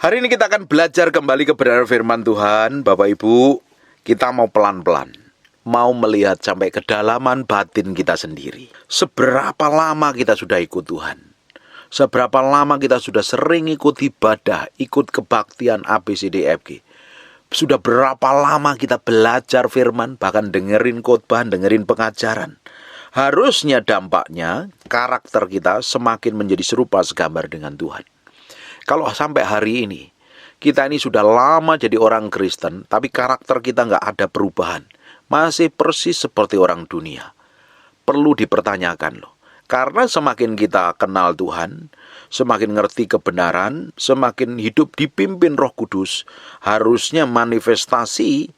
Hari ini kita akan belajar kembali kebenaran firman Tuhan. Bapak Ibu, kita mau pelan-pelan, mau melihat sampai kedalaman batin kita sendiri. Seberapa lama kita sudah ikut Tuhan? Seberapa lama kita sudah sering ikut ibadah, ikut kebaktian ABCDFG? Sudah berapa lama kita belajar firman, bahkan dengerin khotbah, dengerin pengajaran? Harusnya dampaknya karakter kita semakin menjadi serupa segambar dengan Tuhan. Kalau sampai hari ini, kita ini sudah lama jadi orang Kristen, tapi karakter kita nggak ada perubahan. Masih persis seperti orang dunia. Perlu dipertanyakan loh. Karena semakin kita kenal Tuhan, semakin ngerti kebenaran, semakin hidup dipimpin Roh Kudus, harusnya manifestasi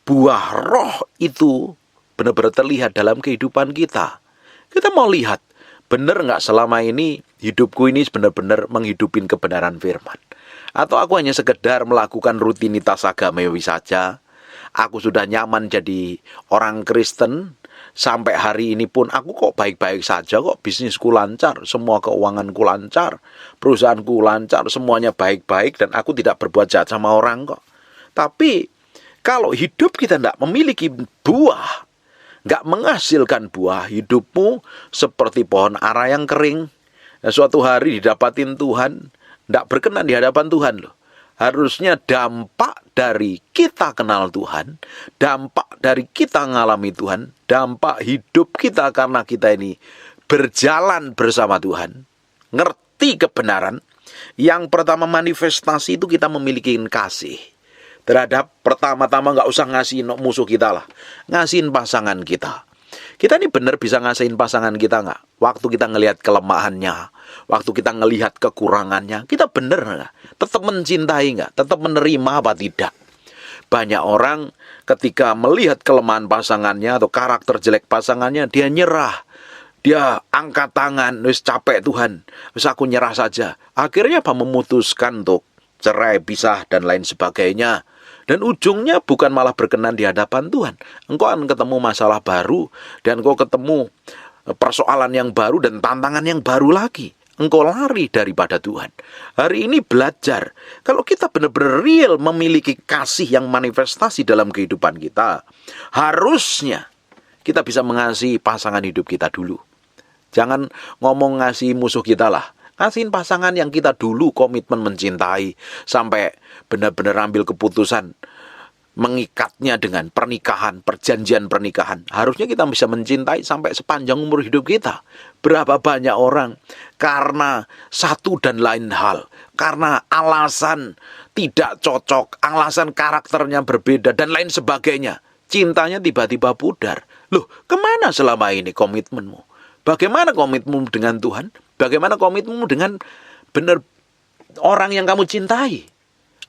buah roh itu benar-benar terlihat dalam kehidupan kita. Kita mau lihat, benar nggak selama ini hidupku ini benar-benar menghidupin kebenaran firman? Atau aku hanya sekedar melakukan rutinitas agamawi saja? Aku sudah nyaman jadi orang Kristen, sampai hari ini pun aku kok baik-baik saja kok, bisnisku lancar, semua keuanganku lancar, perusahaanku lancar, semuanya baik-baik dan aku tidak berbuat jahat sama orang kok. Tapi kalau hidup kita tidak memiliki buah, nggak menghasilkan buah, hidupmu seperti pohon ara yang kering. Suatu hari didapatin Tuhan, tidak berkenan di hadapan Tuhan loh. Harusnya dampak dari kita kenal Tuhan, dampak dari kita ngalami Tuhan, dampak hidup kita karena kita ini berjalan bersama Tuhan, ngerti kebenaran. Yang pertama manifestasi itu kita memiliki kasih. Terhadap pertama-tama nggak usah ngasihin musuh kita lah, ngasihin pasangan kita. Kita ini benar bisa ngasihin pasangan kita nggak? Waktu kita ngelihat kelemahannya, waktu kita ngelihat kekurangannya, kita benar nggak? Tetap mencintai nggak? Tetap menerima apa tidak? Banyak orang ketika melihat kelemahan pasangannya atau karakter jelek pasangannya, dia nyerah. Dia angkat tangan, wis capek Tuhan, wis aku nyerah saja. Akhirnya apa? Memutuskan untuk cerai, pisah, dan lain sebagainya. Dan ujungnya bukan malah berkenan di hadapan Tuhan. Engkau akan ketemu masalah baru, dan engkau ketemu persoalan yang baru dan tantangan yang baru lagi. Engkau lari daripada Tuhan. Hari ini belajar, kalau kita benar-benar real memiliki kasih yang manifestasi dalam kehidupan kita, harusnya kita bisa mengasihi pasangan hidup kita dulu. Jangan ngomong ngasihi musuh kita lah. Kasihin pasangan yang kita dulu komitmen mencintai, sampai benar-benar ambil keputusan mengikatnya dengan pernikahan, perjanjian pernikahan. Harusnya kita bisa mencintai sampai sepanjang umur hidup kita. Berapa banyak orang karena satu dan lain hal, karena alasan tidak cocok, alasan karakternya berbeda dan lain sebagainya, cintanya tiba-tiba pudar. Loh, kemana selama ini komitmenmu? Bagaimana komitmenmu dengan Tuhan? Bagaimana komitmenmu dengan benar orang yang kamu cintai?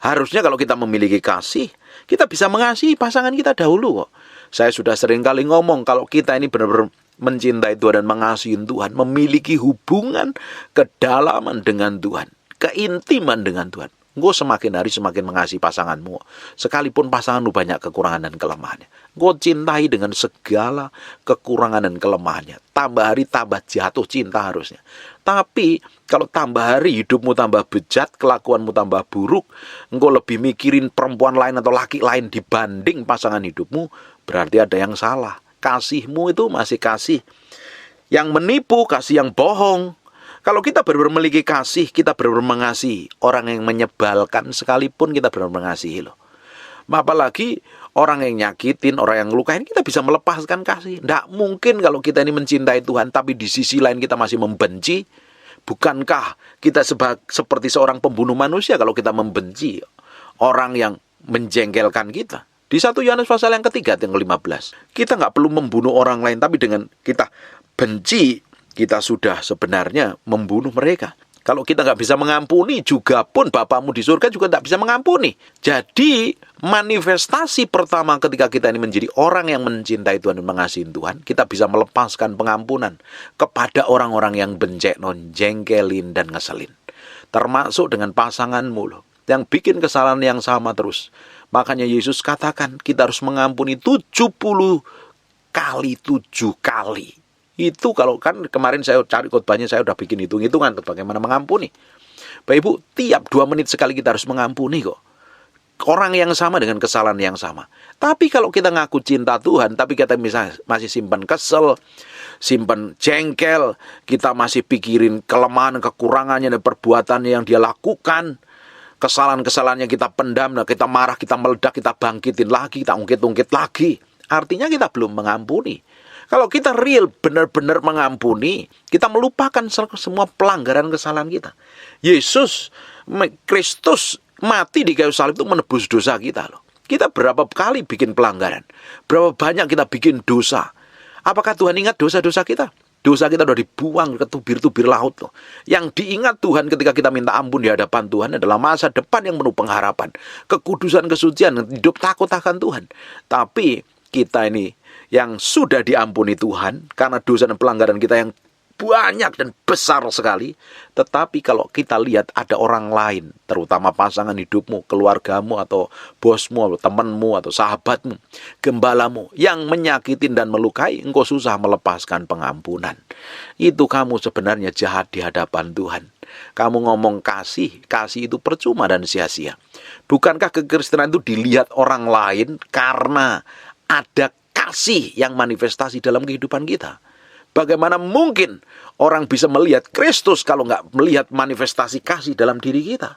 Harusnya kalau kita memiliki kasih, kita bisa mengasihi pasangan kita dahulu kok. Saya sudah sering kali ngomong, kalau kita ini benar-benar mencintai Tuhan dan mengasihi Tuhan, memiliki hubungan kedalaman dengan Tuhan, keintiman dengan Tuhan, engkau semakin hari semakin mengasihi pasanganmu. Sekalipun pasanganmu banyak kekurangan dan kelemahannya, engkau cintai dengan segala kekurangan dan kelemahannya. Tambah hari tambah jatuh cinta harusnya. Tapi kalau tambah hari hidupmu tambah bejat, kelakuanmu tambah buruk, engkau lebih mikirin perempuan lain atau laki lain dibanding pasangan hidupmu, berarti ada yang salah. Kasihmu itu masih kasih yang menipu, kasih yang bohong. Kalau kita benar-benar memiliki kasih, kita benar-benar mengasihi orang yang menyebalkan sekalipun, kita benar-benar mengasihi loh. Apalagi orang yang nyakitin, orang yang ngelukain, kita bisa melepaskan kasih. Tidak mungkin kalau kita ini mencintai Tuhan, tapi di sisi lain kita masih membenci. Bukankah kita seperti seorang pembunuh manusia kalau kita membenci orang yang menjengkelkan kita? Di 1 Yohanes pasal yang ketiga, yang ke-15. Kita nggak perlu membunuh orang lain, tapi dengan kita benci, kita sudah sebenarnya membunuh mereka. Kalau kita nggak bisa mengampuni, juga pun Bapamu di surga juga nggak bisa mengampuni. Jadi, manifestasi pertama ketika kita ini menjadi orang yang mencintai Tuhan dan mengasihi Tuhan, kita bisa melepaskan pengampunan kepada orang-orang yang bencek, jengkelin, dan ngeselin. Termasuk dengan pasanganmu loh, yang bikin kesalahan yang sama terus. Makanya Yesus katakan, kita harus mengampuni 70 kali 7 kali. Itu kalau kan kemarin saya cari khotbahnya, saya udah bikin hitung-hitungan bagaimana mengampuni. Bapak Ibu, tiap 2 menit sekali kita harus mengampuni kok. Orang yang sama dengan kesalahan yang sama. Tapi kalau kita ngaku cinta Tuhan, tapi kita misalnya masih simpan kesel, simpan jengkel, kita masih pikirin kelemahan, kekurangannya, dan perbuatannya yang dia lakukan, kesalahan-kesalahannya kita pendam, kita marah, kita meledak, kita bangkitin lagi, kita ungkit-ungkit lagi. Artinya kita belum mengampuni. Kalau kita real, benar-benar mengampuni, kita melupakan semua pelanggaran kesalahan kita. Yesus Kristus mati di kayu salib itu menebus dosa kita loh. Kita berapa kali bikin pelanggaran, berapa banyak kita bikin dosa. Apakah Tuhan ingat dosa-dosa kita? Dosa kita sudah dibuang ke tubir-tubir laut loh. Yang diingat Tuhan ketika kita minta ampun di hadapan Tuhan adalah masa depan yang penuh pengharapan, kekudusan, kesucian, hidup takut akan Tuhan. Tapi kita ini yang sudah diampuni Tuhan karena dosa dan pelanggaran kita yang banyak dan besar sekali. Tetapi kalau kita lihat ada orang lain, terutama pasangan hidupmu, keluargamu, atau bosmu, atau temanmu, atau sahabatmu, gembalamu, yang menyakitin dan melukai, engkau susah melepaskan pengampunan. Itu kamu sebenarnya jahat di hadapan Tuhan. Kamu ngomong kasih itu percuma dan sia-sia. Bukankah kekristenan itu dilihat orang lain karena ada kasih yang manifestasi dalam kehidupan kita? Bagaimana mungkin orang bisa melihat Kristus kalau nggak melihat manifestasi kasih dalam diri kita?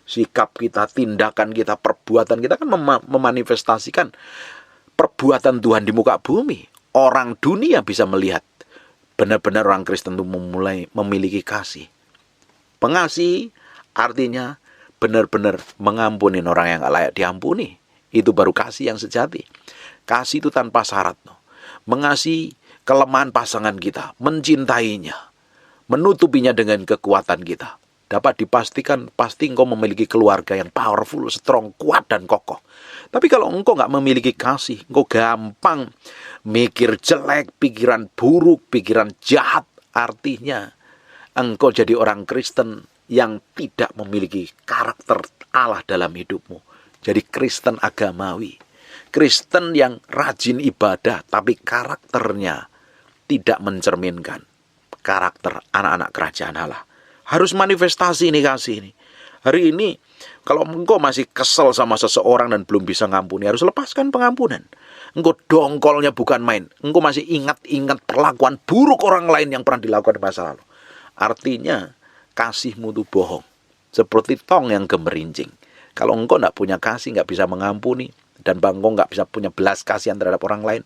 Sikap kita, tindakan kita, perbuatan kita kan memanifestasikan perbuatan Tuhan di muka bumi. Orang dunia bisa melihat benar-benar orang Kristen itu mulai memiliki kasih. Pengasih artinya benar-benar mengampuni orang yang nggak layak diampuni. Itu baru kasih yang sejati. Kasih itu tanpa syarat. Mengasihi kelemahan pasangan kita, mencintainya, menutupinya dengan kekuatan kita. Dapat dipastikan, pasti engkau memiliki keluarga yang powerful, strong, kuat, dan kokoh. Tapi kalau engkau nggak memiliki kasih, engkau gampang mikir jelek, pikiran buruk, pikiran jahat. Artinya, engkau jadi orang Kristen yang tidak memiliki karakter Allah dalam hidupmu. Jadi Kristen agamawi. Kristen yang rajin ibadah, tapi karakternya tidak mencerminkan karakter anak-anak kerajaan Allah. Harus manifestasi ini kasih ini. Hari ini, kalau engkau masih kesel sama seseorang dan belum bisa ngampuni, harus lepaskan pengampunan. Engkau dongkolnya bukan main. Engkau masih ingat-ingat perlakuan buruk orang lain yang pernah dilakukan di masa lalu. Artinya, kasihmu itu bohong. Seperti tong yang gemerincing. Kalau engkau tidak punya kasih, nggak bisa mengampuni, dan engkau nggak bisa punya belas kasihan terhadap orang lain,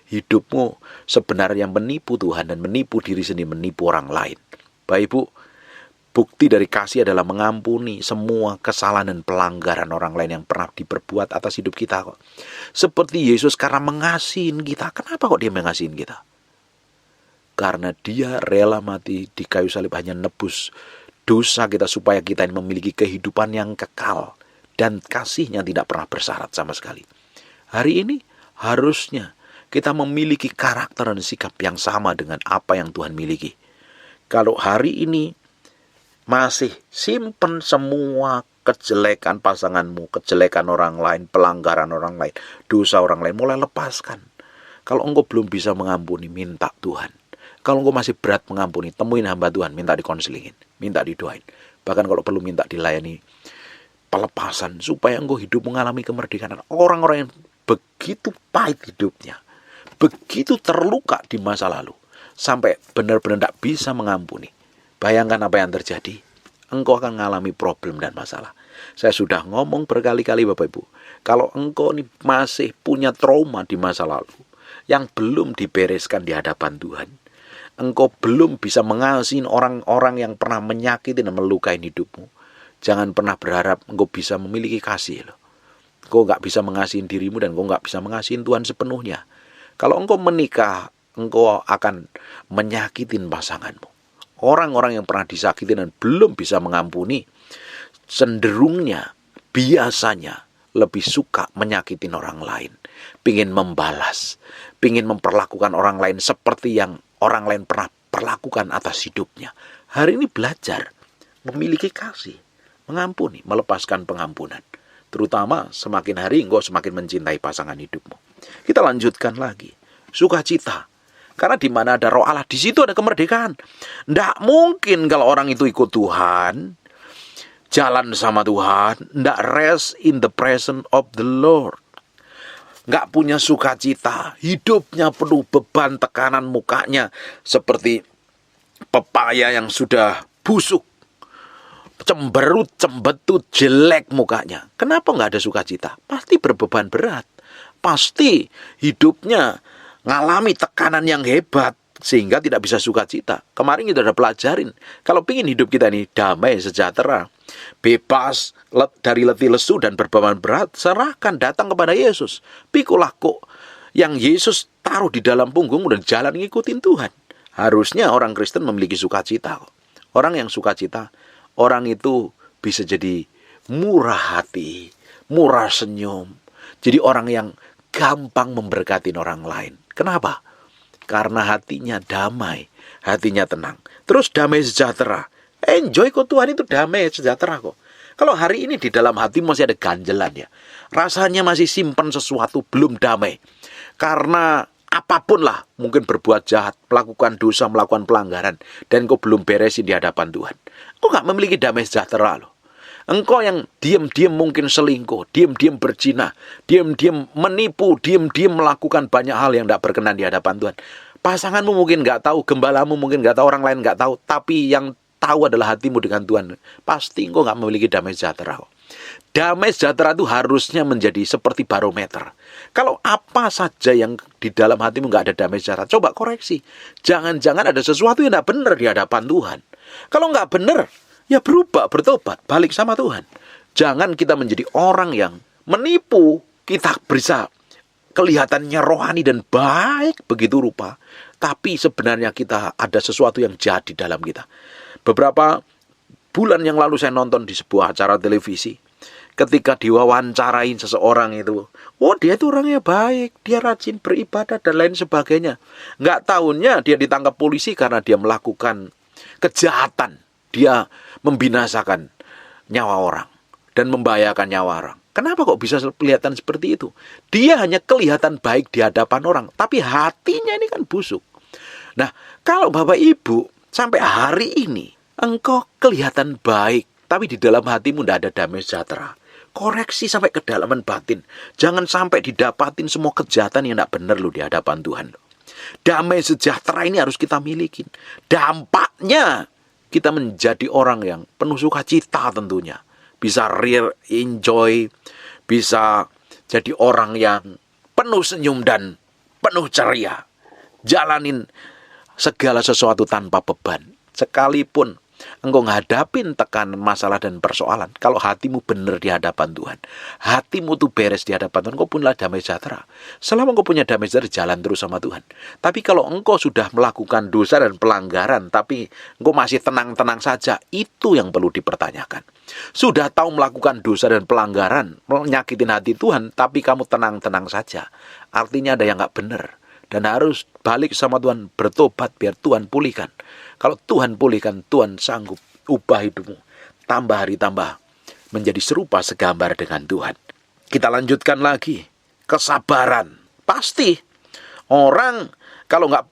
hidupmu sebenarnya menipu Tuhan dan menipu diri sendiri, menipu orang lain. Bapak Ibu, bukti dari kasih adalah mengampuni semua kesalahan dan pelanggaran orang lain yang pernah diperbuat atas hidup kita kok. Seperti Yesus karena mengasihin kita. Kenapa kok dia mengasihin kita? Karena dia rela mati di kayu salib hanya nebus dosa kita supaya kita ini memiliki kehidupan yang kekal. Dan kasihnya tidak pernah bersyarat sama sekali. Hari ini harusnya kita memiliki karakter dan sikap yang sama dengan apa yang Tuhan miliki. Kalau hari ini masih simpen semua kejelekan pasanganmu, kejelekan orang lain, pelanggaran orang lain, dosa orang lain, mulai lepaskan. Kalau engkau belum bisa mengampuni, minta Tuhan. Kalau engkau masih berat mengampuni, temuin hamba Tuhan, minta dikonselingin, minta didoain. Bahkan kalau perlu minta dilayani pelepasan supaya engkau hidup mengalami kemerdekaan. Orang-orang yang begitu pahit hidupnya, begitu terluka di masa lalu, sampai benar-benar tidak bisa mengampuni. Bayangkan apa yang terjadi. Engkau akan mengalami problem dan masalah. Saya sudah ngomong berkali-kali Bapak Ibu, kalau engkau ini masih punya trauma di masa lalu yang belum dibereskan di hadapan Tuhan, engkau belum bisa mengasihi orang-orang yang pernah menyakiti dan melukai hidupmu, jangan pernah berharap engkau bisa memiliki kasih loh. Engkau nggak bisa mengasihi dirimu dan engkau nggak bisa mengasihi Tuhan sepenuhnya. Kalau engkau menikah, engkau akan menyakitin pasanganmu. Orang-orang yang pernah disakiti dan belum bisa mengampuni, cenderungnya, biasanya lebih suka menyakitin orang lain. Pingin membalas, pingin memperlakukan orang lain seperti yang orang lain pernah perlakukan atas hidupnya. Hari ini belajar memiliki kasih, mengampuni, melepaskan pengampunan. Terutama semakin hari engkau semakin mencintai pasangan hidupmu. Kita lanjutkan lagi. Sukacita. Karena di mana ada Roh Allah, di situ ada kemerdekaan. Tidak mungkin kalau orang itu ikut Tuhan, jalan sama Tuhan, nggak rest in the presence of the Lord. Nggak punya sukacita, hidupnya penuh beban, tekanan, mukanya seperti pepaya yang sudah busuk, cemberut, cembetut, jelek mukanya. Kenapa nggak ada sukacita? Pasti berbeban berat. Pasti hidupnya ngalami tekanan yang hebat, sehingga tidak bisa sukacita. Kemarin kita udah pelajarin, kalau ingin hidup kita ini damai, sejahtera, bebas dari letih lesu dan berbeban berat, serahkan, datang kepada Yesus. Pikulah kok yang Yesus taruh di dalam punggungmu dan jalan ngikutin Tuhan. Harusnya orang Kristen memiliki sukacita. Orang yang sukacita, orang itu bisa jadi murah hati, murah senyum. Jadi orang yang gampang memberkati orang lain. Kenapa? Karena hatinya damai, hatinya tenang. Terus damai sejahtera. Enjoy kok, Tuhan itu damai sejahtera kok. Kalau hari ini di dalam hati masih ada ganjelan ya, rasanya masih simpan sesuatu, belum damai. Karena apapun lah, mungkin berbuat jahat, melakukan dosa, melakukan pelanggaran, dan kau belum beresin di hadapan Tuhan. Kau gak memiliki damai sejahtera loh. Engkau yang diam-diam mungkin selingkuh, diam-diam berzina, diam-diam menipu, diam-diam melakukan banyak hal yang tidak berkenan di hadapan Tuhan. Pasanganmu mungkin nggak tahu, gembalamu mungkin nggak tahu, orang lain nggak tahu, tapi yang tahu adalah hatimu dengan Tuhan. Pasti engkau nggak memiliki damai sejahtera. Damai sejahtera itu harusnya menjadi seperti barometer. Kalau apa saja yang di dalam hatimu nggak ada damai sejahtera, coba koreksi. Jangan-jangan ada sesuatu yang tidak benar di hadapan Tuhan. Kalau nggak benar, ya berubah, bertobat, balik sama Tuhan. Jangan kita menjadi orang yang menipu. Kita bisa kelihatannya rohani dan baik begitu rupa, tapi sebenarnya kita ada sesuatu yang jahat di dalam kita. Beberapa bulan yang lalu saya nonton di sebuah acara televisi. Ketika diwawancarain seseorang itu, oh dia itu orangnya baik, dia rajin beribadah dan lain sebagainya. Nggak tahunya dia ditangkap polisi karena dia melakukan kejahatan. Dia membinasakan nyawa orang dan membahayakan nyawa orang. Kenapa kok bisa kelihatan seperti itu? Dia hanya kelihatan baik di hadapan orang, tapi hatinya ini kan busuk. Nah, kalau Bapak Ibu sampai hari ini engkau kelihatan baik, tapi di dalam hatimu tidak ada damai sejahtera, koreksi sampai kedalaman batin. Jangan sampai didapatin semua kejahatan yang tidak benar loh di hadapan Tuhan. Damai sejahtera ini harus kita miliki. Dampaknya kita menjadi orang yang penuh sukacita tentunya. Bisa real enjoy, bisa jadi orang yang penuh senyum dan penuh ceria. Jalanin segala sesuatu tanpa beban. Sekalipun engkau ngadapin tekanan, masalah dan persoalan, kalau hatimu benar di hadapan Tuhan, hatimu tuh beres di hadapan Tuhan, engkau punlah damai sejahtera. Selama engkau punya damai sejahtera, jalan terus sama Tuhan. Tapi kalau engkau sudah melakukan dosa dan pelanggaran, tapi engkau masih tenang-tenang saja, itu yang perlu dipertanyakan. Sudah tahu melakukan dosa dan pelanggaran, menyakitin hati Tuhan, tapi kamu tenang-tenang saja, artinya ada yang gak benar. Dan harus balik sama Tuhan, bertobat biar Tuhan pulihkan. Kalau Tuhan pulihkan, Tuhan sanggup ubah hidupmu. Tambah hari tambah menjadi serupa segambar dengan Tuhan. Kita lanjutkan lagi. Kesabaran. Pasti orang kalau nggak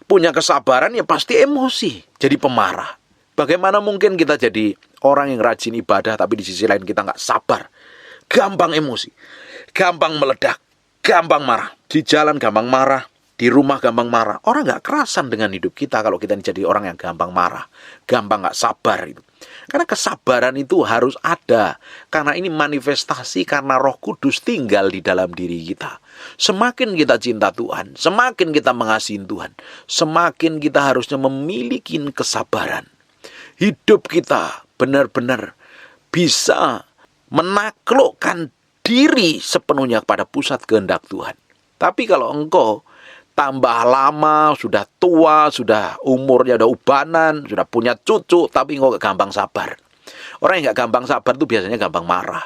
punya kesabaran ya pasti emosi. Jadi pemarah. Bagaimana mungkin kita jadi orang yang rajin ibadah tapi di sisi lain kita nggak sabar. Gampang emosi. Gampang meledak. Gampang marah. Di jalan gampang marah. Di rumah gampang marah. Orang gak kerasan dengan hidup kita kalau kita jadi orang yang gampang marah. Gampang gak sabar itu. Karena kesabaran itu harus ada. Karena ini manifestasi karena Roh Kudus tinggal di dalam diri kita. Semakin kita cinta Tuhan, semakin kita mengasihi Tuhan, semakin kita harusnya memiliki kesabaran. Hidup kita benar-benar bisa menaklukkan diri sepenuhnya pada pusat kehendak Tuhan. Tapi kalau engkau tambah lama, sudah tua, sudah umurnya udah ubanan, sudah punya cucu, tapi engkau gak gampang sabar. Orang yang gak gampang sabar itu biasanya gampang marah.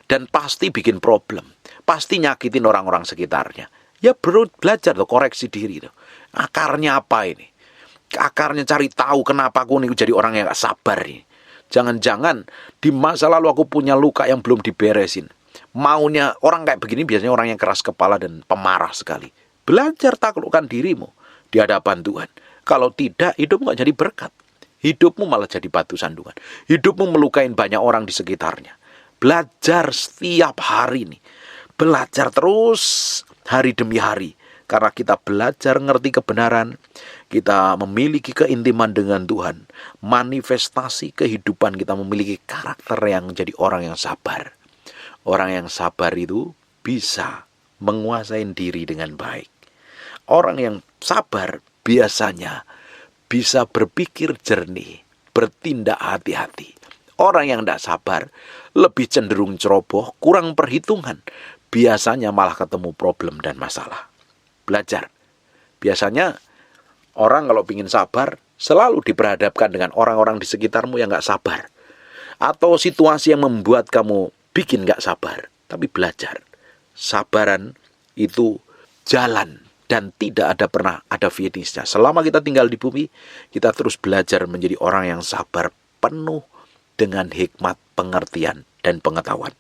Dan pasti bikin problem. Pasti nyakitin orang-orang sekitarnya. Ya belajar tuh, koreksi diri tuh. Akarnya apa ini? Akarnya cari tahu kenapa aku nih jadi orang yang gak sabar nih. Jangan-jangan di masa lalu aku punya luka yang belum diberesin. Maunya orang kayak begini biasanya orang yang keras kepala dan pemarah sekali. Belajar taklukkan dirimu di hadapan Tuhan. Kalau tidak, hidup nggak jadi berkat. hidupmu malah jadi batu sandungan. Hidupmu melukain banyak orang di sekitarnya. Belajar setiap hari nih. Belajar terus hari demi hari. Karena kita belajar ngerti kebenaran, kita memiliki keintiman dengan Tuhan, manifestasi kehidupan kita memiliki karakter yang jadi orang yang sabar. Orang yang sabar itu bisa menguasai diri dengan baik. Orang yang sabar biasanya bisa berpikir jernih, bertindak hati-hati. Orang yang tidak sabar lebih cenderung ceroboh, kurang perhitungan. Biasanya malah ketemu problem dan masalah. Belajar. Biasanya orang kalau ingin sabar selalu diperhadapkan dengan orang-orang di sekitarmu yang gak sabar. Atau situasi yang membuat kamu bikin gak sabar. Tapi belajar. Sabaran itu jalan dan tidak ada pernah ada finishnya. Selama kita tinggal di bumi, kita terus belajar menjadi orang yang sabar, penuh dengan hikmat, pengertian, dan pengetahuan.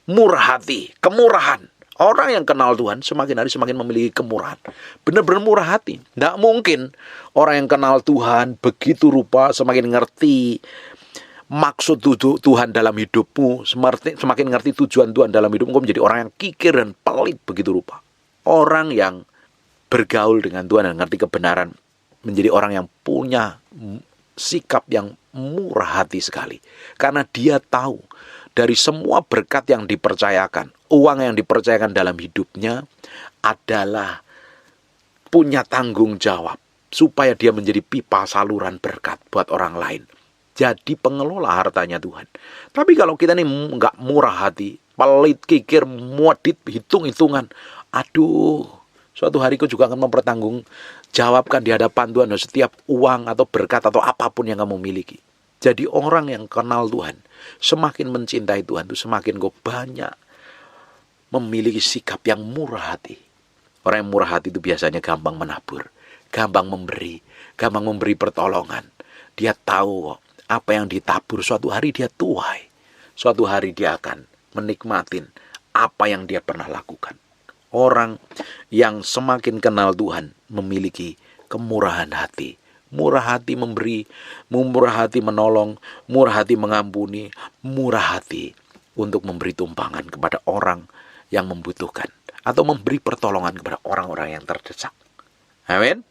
Murah hati, kemurahan. Orang yang kenal Tuhan semakin hari semakin memiliki kemurahan. Benar-benar murah hati. Tidak mungkin orang yang kenal Tuhan begitu rupa semakin ngerti maksud Tuhan dalam hidupmu, semakin ngerti tujuan Tuhan dalam hidupmu, menjadi orang yang kikir dan pelit begitu rupa. Orang yang bergaul dengan Tuhan dan ngerti kebenaran menjadi orang yang punya sikap yang murah hati sekali. Karena dia tahu dari semua berkat yang dipercayakan, uang yang dipercayakan dalam hidupnya adalah punya tanggung jawab supaya dia menjadi pipa saluran berkat buat orang lain. Jadi pengelola hartanya Tuhan. Tapi kalau kita nih nggak murah hati, pelit, kikir, modit, hitung-hitungan, aduh, suatu hari kau juga akan mempertanggungjawabkan di hadapan Tuhan setiap uang atau berkat atau apapun yang kamu miliki. Jadi orang yang kenal Tuhan, semakin mencintai Tuhan itu semakin kau banyak memiliki sikap yang murah hati. Orang yang murah hati itu biasanya gampang menabur, gampang memberi pertolongan. Dia tahu apa yang ditabur suatu hari dia tuai. Suatu hari dia akan menikmatin apa yang dia pernah lakukan. Orang yang semakin kenal Tuhan memiliki kemurahan hati. Murah hati memberi, murah hati menolong, murah hati mengampuni, murah hati untuk memberi tumpangan kepada orang yang membutuhkan. Atau memberi pertolongan kepada orang-orang yang terdesak. Amin.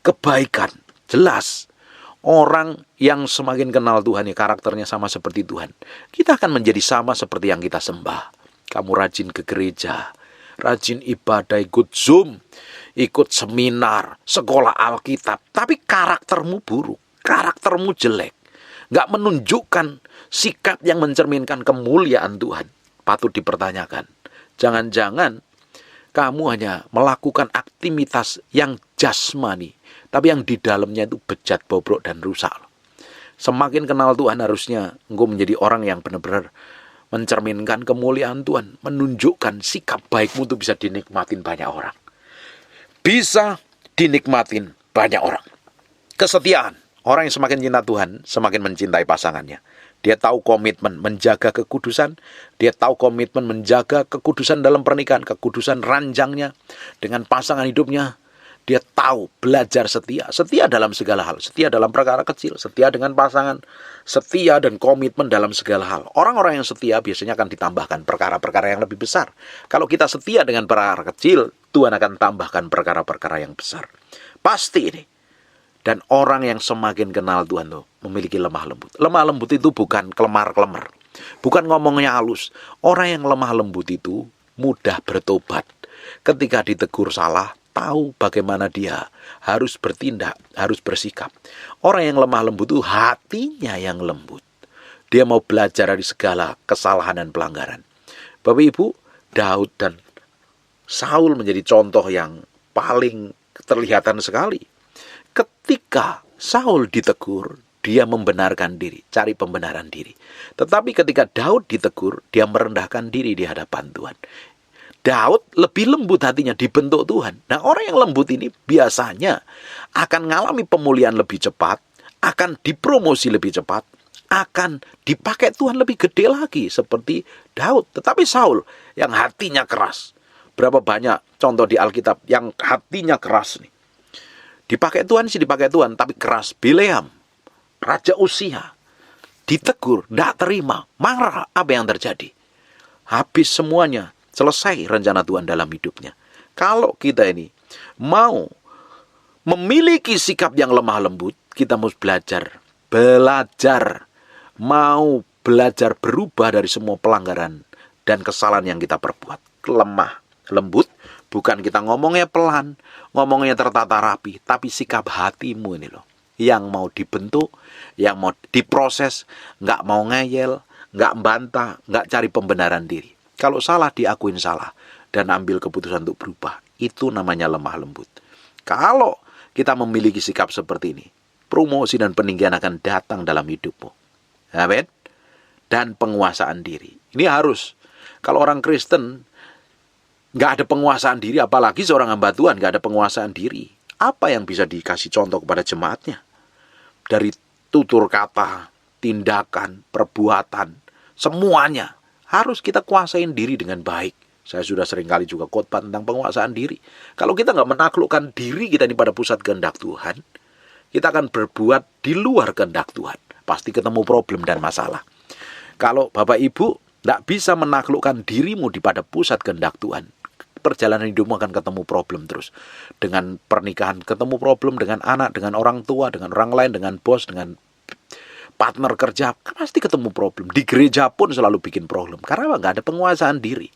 Kebaikan, jelas. Orang yang semakin kenal Tuhan, ya karakternya sama seperti Tuhan. Kita akan menjadi sama seperti yang kita sembah. Kamu rajin ke gereja, rajin ibadah, ikut Zoom, ikut seminar, sekolah Alkitab. Tapi karaktermu buruk, karaktermu jelek. Gak menunjukkan sikap yang mencerminkan kemuliaan Tuhan. Patut dipertanyakan. Jangan-jangan kamu hanya melakukan aktivitas yang jasmani, tapi yang di dalamnya itu bejat, bobrok, dan rusak. Semakin kenal Tuhan harusnya engkau menjadi orang yang benar-benar mencerminkan kemuliaan Tuhan. Menunjukkan sikap baikmu itu bisa dinikmatin banyak orang. Bisa dinikmatin banyak orang. Kesetiaan. Orang yang semakin cinta Tuhan, semakin mencintai pasangannya. Dia tahu komitmen menjaga kekudusan. Dia tahu komitmen menjaga kekudusan dalam pernikahan. Kekudusan ranjangnya dengan pasangan hidupnya. Dia tahu belajar setia. Setia dalam segala hal. Setia dalam perkara kecil. Setia dengan pasangan. Setia dan komitmen dalam segala hal. Orang-orang yang setia biasanya akan ditambahkan perkara-perkara yang lebih besar. Kalau kita setia dengan perkara kecil, Tuhan akan tambahkan perkara-perkara yang besar. Pasti ini. Dan orang yang semakin kenal Tuhan tuh memiliki lemah lembut. Lemah lembut itu bukan kelemar-kelemar. Bukan ngomongnya halus. Orang yang lemah lembut itu mudah bertobat. Ketika ditegur salah, tahu bagaimana dia harus bertindak, harus bersikap. Orang yang lemah lembut itu hatinya yang lembut. Dia mau belajar dari segala kesalahan dan pelanggaran. Bapak Ibu, Daud dan Saul menjadi contoh yang paling terlihatan sekali. Ketika Saul ditegur, dia membenarkan diri, cari pembenaran diri. Tetapi ketika Daud ditegur, dia merendahkan diri di hadapan Tuhan. Daud lebih lembut hatinya, dibentuk Tuhan. Nah, orang yang lembut ini biasanya akan mengalami pemulihan lebih cepat, akan dipromosi lebih cepat, akan dipakai Tuhan lebih gede lagi seperti Daud. Tetapi Saul yang hatinya keras. Berapa banyak contoh di Alkitab yang hatinya keras nih. Dipakai Tuhan sih dipakai Tuhan, tapi keras. Bileam, Raja Usia ditegur, tidak terima, marah. Apa yang terjadi? Habis semuanya, selesai rencana Tuhan dalam hidupnya. Kalau kita ini mau memiliki sikap yang lemah lembut, kita harus belajar, mau belajar berubah dari semua pelanggaran dan kesalahan yang kita perbuat. Lemah lembut, bukan kita ngomongnya pelan, ngomongnya tertata rapi, tapi sikap hatimu ini loh, yang mau dibentuk, yang mau diproses, nggak mau ngeyel, nggak bantah, nggak cari pembenaran diri. Kalau salah, diakuin salah dan ambil keputusan untuk berubah. Itu namanya lemah lembut. Kalau kita memiliki sikap seperti ini, promosi dan peninggian akan datang dalam hidupmu. Amin. Dan penguasaan diri. Ini harus. Kalau orang Kristen nggak ada penguasaan diri, apalagi seorang hamba Tuhan nggak ada penguasaan diri, apa yang bisa dikasih contoh kepada jemaatnya? Dari tutur kata, tindakan, perbuatan, semuanya harus kita kuasain diri dengan baik. Saya sudah sering kali juga khotbah tentang penguasaan diri. Kalau kita nggak menaklukkan diri kita ini pada pusat kehendak Tuhan, kita akan berbuat di luar kehendak Tuhan. Pasti ketemu problem dan masalah. Kalau Bapak Ibu nggak bisa menaklukkan dirimu di pada pusat kehendak Tuhan, perjalanan hidupmu akan ketemu problem terus. Dengan pernikahan ketemu problem, dengan anak, dengan orang tua, dengan orang lain, dengan bos, dengan partner kerja, pasti ketemu problem. Di gereja pun selalu bikin problem. Karena nggak ada penguasaan diri.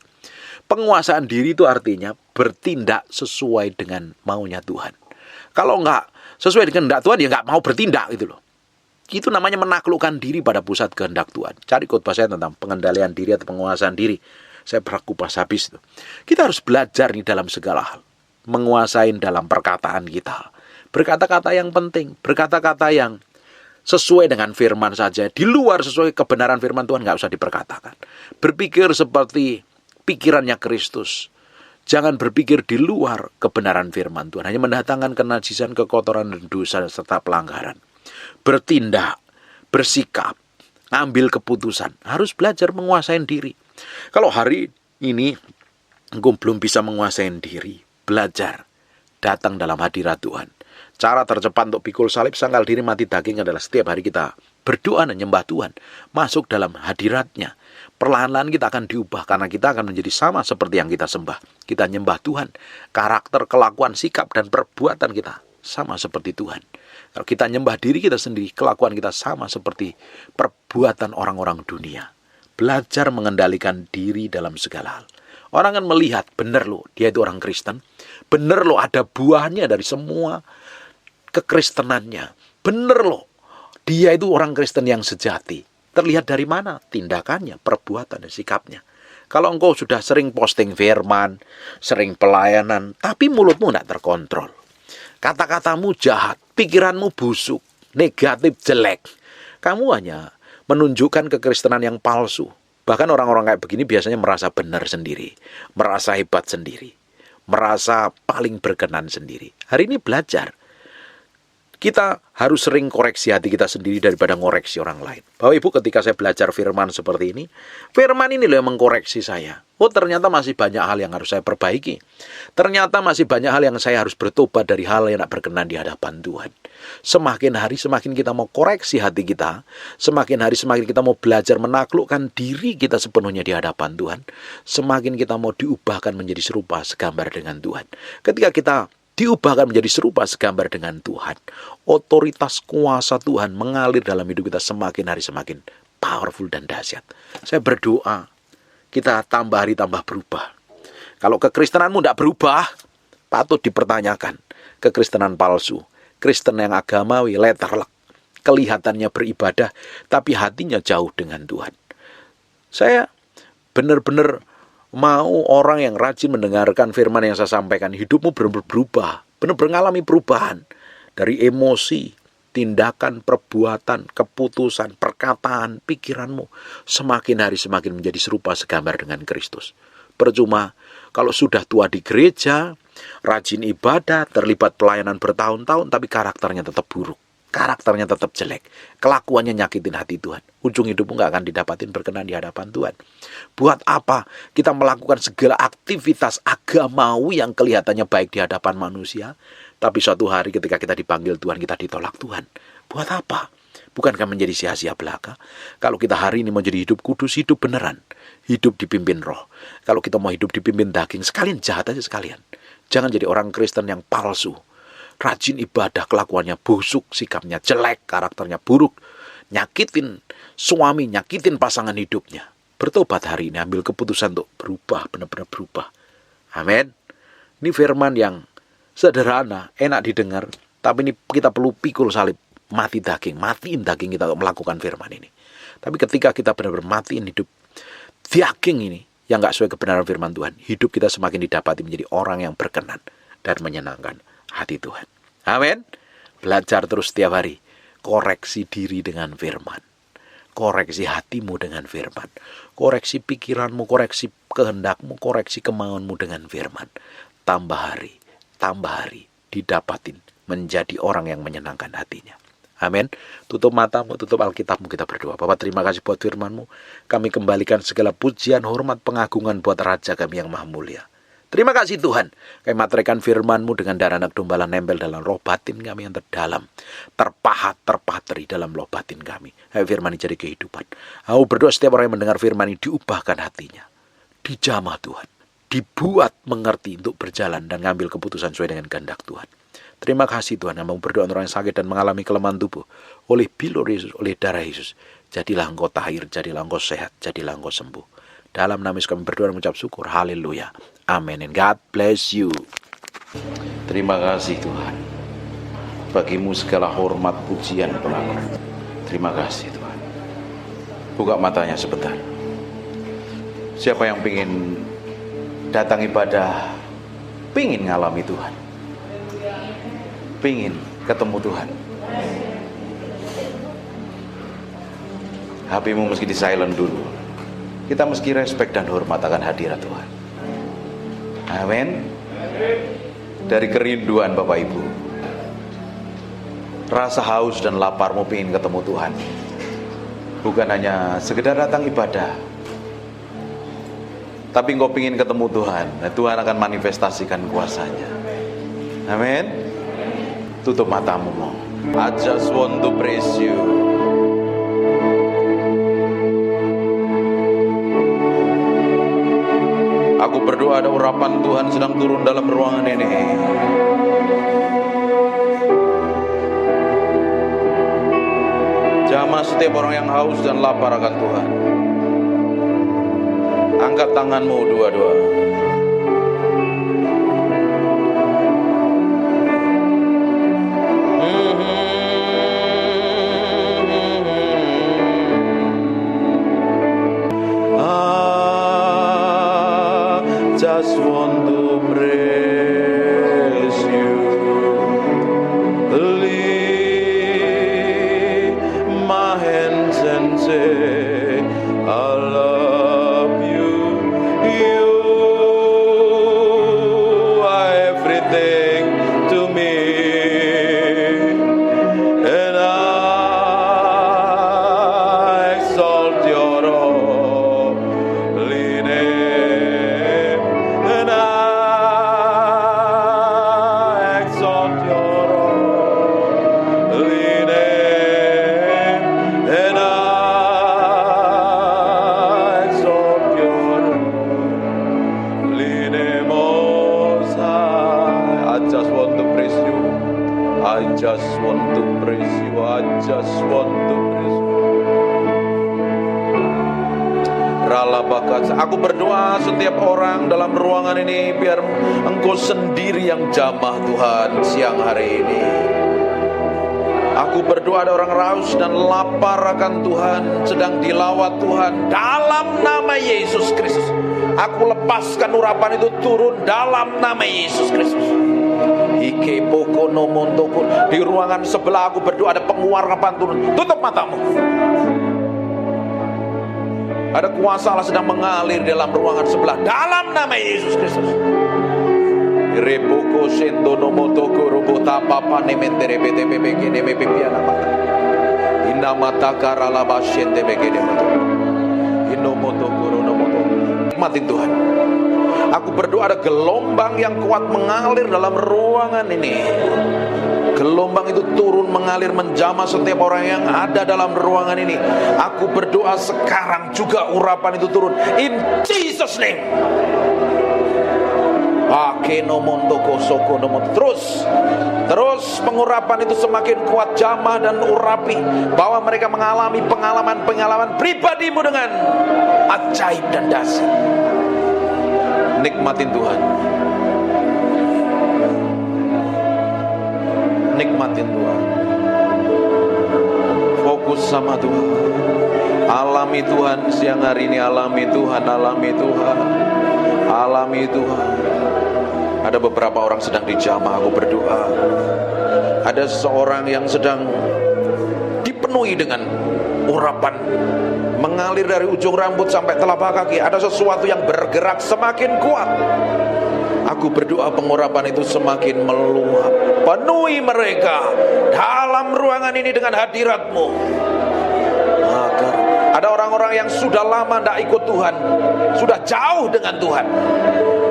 Penguasaan diri itu artinya bertindak sesuai dengan maunya Tuhan. Kalau nggak sesuai dengan kehendak Tuhan, ya nggak mau bertindak gitu loh. Itu namanya menaklukkan diri pada pusat kehendak Tuhan. Cari khotbah saya tentang pengendalian diri atau penguasaan diri. Saya berkupas habis itu. Kita harus belajar nih dalam segala hal. Menguasain dalam perkataan kita. Berkata-kata yang penting. Berkata-kata yang sesuai dengan firman saja. Di luar sesuai kebenaran firman Tuhan nggak usah diperkatakan. Berpikir seperti pikirannya Kristus. Jangan berpikir di luar kebenaran firman Tuhan. Hanya mendatangkan kenajisan, kekotoran, dan dosa serta pelanggaran. Bertindak, bersikap, ngambil keputusan. Harus belajar menguasai diri. Kalau hari ini engkau belum bisa menguasai diri, belajar datang dalam hadirat Tuhan. Cara tercepat untuk pikul salib, sangkal diri, mati daging adalah setiap hari kita berdoa dan menyembah Tuhan, masuk dalam hadiratnya. Perlahan-lahan kita akan diubah karena kita akan menjadi sama seperti yang kita sembah. Kita menyembah Tuhan, karakter, kelakuan, sikap, dan perbuatan kita sama seperti Tuhan. Kalau kita menyembah diri kita sendiri, kelakuan kita sama seperti perbuatan orang-orang dunia. Belajar mengendalikan diri dalam segala hal. Orang kan melihat, benar loh, dia itu orang Kristen. Benar loh, ada buahnya dari semua kekristenannya. Benar loh, dia itu orang Kristen yang sejati. Terlihat dari mana? Tindakannya, perbuatan, dan sikapnya. Kalau engkau sudah sering posting firman, sering pelayanan, tapi mulutmu tidak terkontrol. Kata-katamu jahat, pikiranmu busuk, negatif, jelek. Kamu hanya menunjukkan kekristenan yang palsu. Bahkan orang-orang kayak begini biasanya merasa benar sendiri, merasa hebat sendiri, merasa paling berkenan sendiri. Hari ini belajar. Kita harus sering koreksi hati kita sendiri daripada ngoreksi orang lain. Bapak Ibu, ketika saya belajar firman seperti ini, firman ini loh yang mengkoreksi saya. Oh, ternyata masih banyak hal yang harus saya perbaiki. Ternyata masih banyak hal yang saya harus bertobat dari hal yang tak berkenan di hadapan Tuhan. Semakin hari semakin kita mau koreksi hati kita, semakin hari semakin kita mau belajar menaklukkan diri kita sepenuhnya di hadapan Tuhan, semakin kita mau diubahkan menjadi serupa segambar dengan Tuhan. Ketika kita diubahkan menjadi serupa segambar dengan Tuhan, otoritas kuasa Tuhan mengalir dalam hidup kita semakin hari semakin powerful dan dahsyat. Saya berdoa kita tambah hari tambah berubah. Kalau kekristenanmu tidak berubah, patut dipertanyakan. Kekristenan palsu, Kristen yang agamawi, letterlek, kelihatannya beribadah tapi hatinya jauh dengan Tuhan. Saya benar-benar mau orang yang rajin mendengarkan firman yang saya sampaikan. Hidupmu benar-benar berubah, benar-benar mengalami perubahan. Dari emosi, tindakan, perbuatan, keputusan, perkataan, pikiranmu semakin hari semakin menjadi serupa segambar dengan Kristus. Percuma kalau sudah tua di gereja, rajin ibadah, terlibat pelayanan bertahun-tahun, tapi karakternya tetap buruk. Karakternya tetap jelek, kelakuannya nyakitin hati Tuhan. Ujung hidupmu gak akan didapatin berkenan di hadapan Tuhan. Buat apa kita melakukan segala aktivitas agamawi yang kelihatannya baik di hadapan manusia, tapi suatu hari ketika kita dipanggil Tuhan, kita ditolak Tuhan. Buat apa? Bukankah menjadi sia-sia belaka? Kalau kita hari ini mau jadi hidup kudus, hidup beneran, hidup dipimpin roh. Kalau kita mau hidup dipimpin daging, sekalian jahat aja sekalian. Jangan jadi orang Kristen yang palsu, rajin ibadah, kelakuannya busuk, sikapnya jelek, karakternya buruk, nyakitin suami, nyakitin pasangan hidupnya. Bertobat hari ini, ambil keputusan untuk berubah, benar-benar berubah. Amin. Ini firman yang sederhana, enak didengar, tapi ini kita perlu pikul salib, matiin daging kita untuk melakukan firman ini. Tapi ketika kita benar-benar matiin hidup daging ini, yang gak sesuai kebenaran firman Tuhan, hidup kita semakin didapati menjadi orang yang berkenan dan menyenangkan hati Tuhan. Amin. Belajar terus setiap hari, koreksi diri dengan firman. Koreksi hatimu dengan firman. Koreksi pikiranmu, koreksi kehendakmu, koreksi kemauanmu dengan firman. Tambah hari, didapatin menjadi orang yang menyenangkan hatinya. Amin. Tutup matamu, tutup Alkitabmu, kita berdoa. Bapak, terima kasih buat firman-Mu. Kami kembalikan segala pujian, hormat, pengagungan buat Raja kami yang maha mulia. Terima kasih Tuhan, kami materaikan firman-Mu dengan darah anak domba nempel dalam roh batin kami yang terdalam, terpatri dalam roh batin kami. Hai firman ini jadi kehidupan. Aku berdoa setiap orang yang mendengar firman ini diubahkan hatinya, dijamah Tuhan, dibuat mengerti untuk berjalan dan ngambil keputusan sesuai dengan kehendak Tuhan. Terima kasih Tuhan, yang mau berdoa orang yang sakit dan mengalami kelemahan tubuh oleh bilur Yesus, oleh darah Yesus. Jadilah engkau tahir, jadilah engkau sehat, jadilah engkau sembuh. Dalam nama Yesus kami berdoa dan mengucap syukur. Haleluya. Amin. And God bless you. Terima kasih Tuhan. Bagimu segala hormat, pujian, pengakuan. Terima kasih Tuhan. Buka matanya sebentar. Siapa yang ingin datang ibadah, pingin ngalami Tuhan, pingin ketemu Tuhan, HP-mu meski di silent dulu. Kita meski respect dan hormat akan hadirat Tuhan. Amin. Dari kerinduan Bapak Ibu, rasa haus dan laparmu ingin ketemu Tuhan, bukan hanya sekedar datang ibadah, tapi engkau ingin ketemu Tuhan. Nah, Tuhan akan manifestasikan kuasanya. Amin. Tutup matamu. I just want to praise you. Aku berdoa ada urapan Tuhan sedang turun dalam ruangan ini. Jamah setiap orang yang haus dan lapar akan Tuhan. Angkat tanganmu dua-dua. Just want to praise you, lift my hands and say I love you. You are everything to me, and I exalt your holy name. Just want to praise you. I just want to praise you. Aku berdoa setiap orang dalam ruangan ini, biar Engkau sendiri yang jamah Tuhan siang hari ini. Aku berdoa ada orang raus dan lapar akan Tuhan, sedang dilawat Tuhan dalam nama Yesus Kristus. Aku lepaskan urapan itu turun dalam nama Yesus Kristus. Di ruangan sebelah aku berdoa ada penguarapan turun. Tutup matamu. Ada kuasa Allah sedang mengalir dalam ruangan sebelah dalam nama Yesus Kristus. Repoko sendo nomoto kurubo tapapa nementere btbbg nemepiana mata. Inna mata karala basyente begede moto. Inomoto kuruno moto. Nikmatin Tuhan. Aku berdoa ada gelombang yang kuat mengalir dalam ruangan ini. Gelombang itu turun mengalir menjamah setiap orang yang ada dalam ruangan ini. Aku berdoa sekarang juga urapan itu turun. In Jesus name. Terus pengurapan itu semakin kuat, jamah dan urapi, bahwa mereka mengalami pengalaman pribadimu dengan ajaib dan dahsyat. Nikmatin Tuhan. Nikmatin Tuhan. Fokus sama Tuhan. Alami Tuhan siang hari ini. Alami Tuhan. Alami Tuhan. Alami Tuhan. Ada beberapa orang sedang dijamah. Aku berdoa. Ada seseorang yang sedang dipenuhi dengan urapan, mengalir dari ujung rambut sampai telapak kaki. Ada sesuatu yang bergerak semakin kuat. Aku berdoa pengurapan itu semakin meluap. Penuhi mereka dalam ruangan ini dengan hadirat-Mu. Agar ada orang-orang yang sudah lama tidak ikut Tuhan, sudah jauh dengan Tuhan,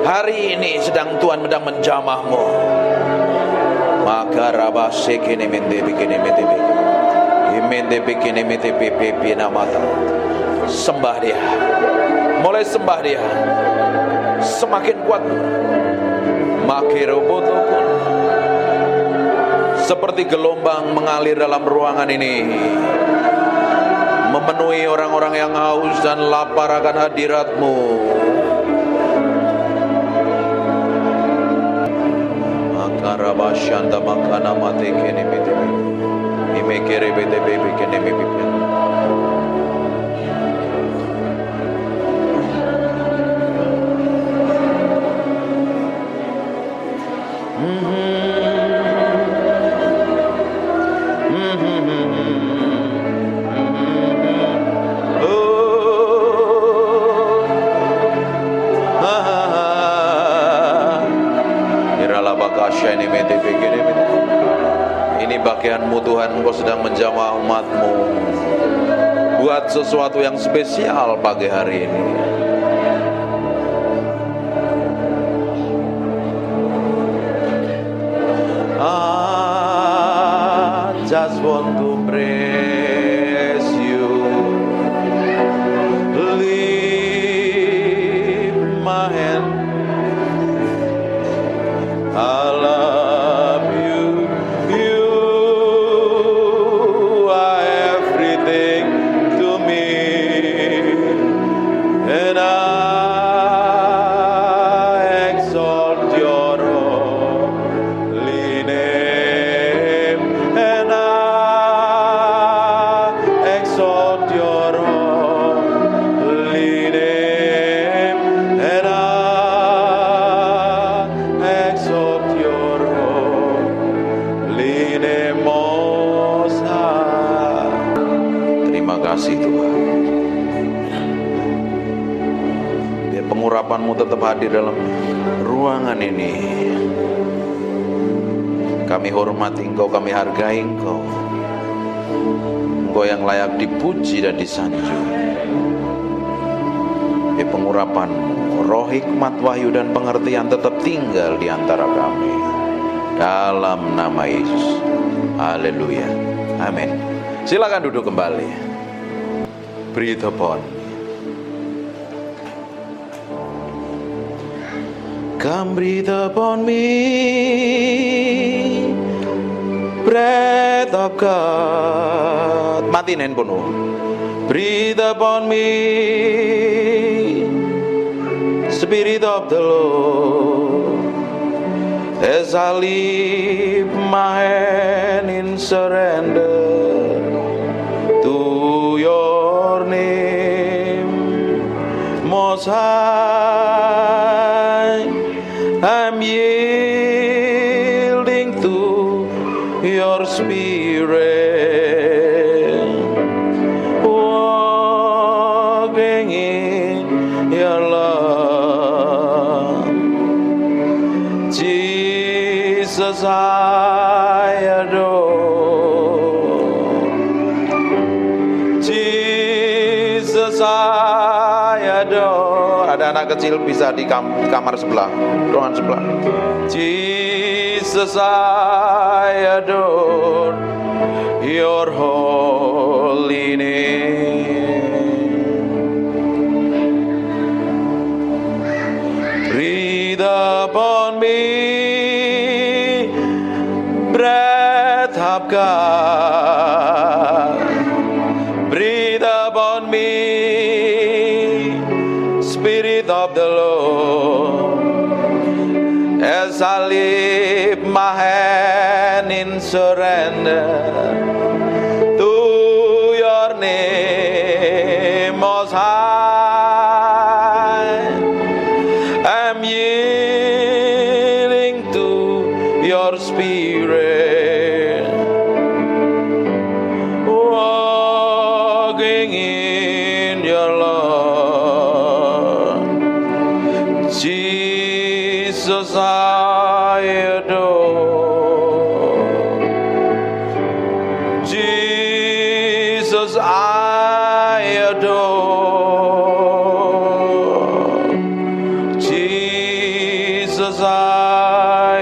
hari ini sedang Tuhan sedang menjamah-Mu. Maka rabase kene mende bikene mende imende bikene mende pipi namata. Sembah Dia. Mulai sembah Dia. Semakin kuat. Makirobotokon. Seperti gelombang mengalir dalam ruangan ini, memenuhi orang-orang yang haus dan lapar akan hadirat-Mu. Makarabashanda makana mate kene bete imekere bete bebe kene bebe. Ini bagian-Mu Tuhan, Engkau sedang menjamah umat-Mu. Buat sesuatu yang spesial pagi hari ini. I just want to praise You. Lift my hand. I love You. You are everything to me, and I exalt Your holy name, and I exalt Your holy name, and I exalt Your holy name, Most High. Terima kasih Tuhan. Biar pengurapan-Mu tetap hadir dalam ruangan ini. Kami hormati Engkau, kami hargai Engkau. Engkau yang layak dipuji dan disanjung. Biar pengurapan-Mu, roh hikmat, wahyu dan pengertian tetap tinggal di antara kami. Dalam nama Yesus. Haleluya. Amin. Silakan duduk kembali. Breathe upon me. Come breathe upon me. Breath of God. Matiin handphone. Breathe upon me. Spirit of the Lord. As I lift my hand in surrender to Your name, Most High, I'm yielding to Your Spirit, walking in Your love. Jesus, I adore. Jesus, I adore. Ada anak kecil bisa di kamar sebelah, ruangan sebelah. Jesus, Jesus, I adore your holy name. Breathe upon me, breath of God. Breathe upon me, Spirit of the Lord. As I lift my hand in surrender to your name, Most High, I'm yielding to your Spirit, walking in your love. Jesus, I adore. Jesus, I adore. Jesus, I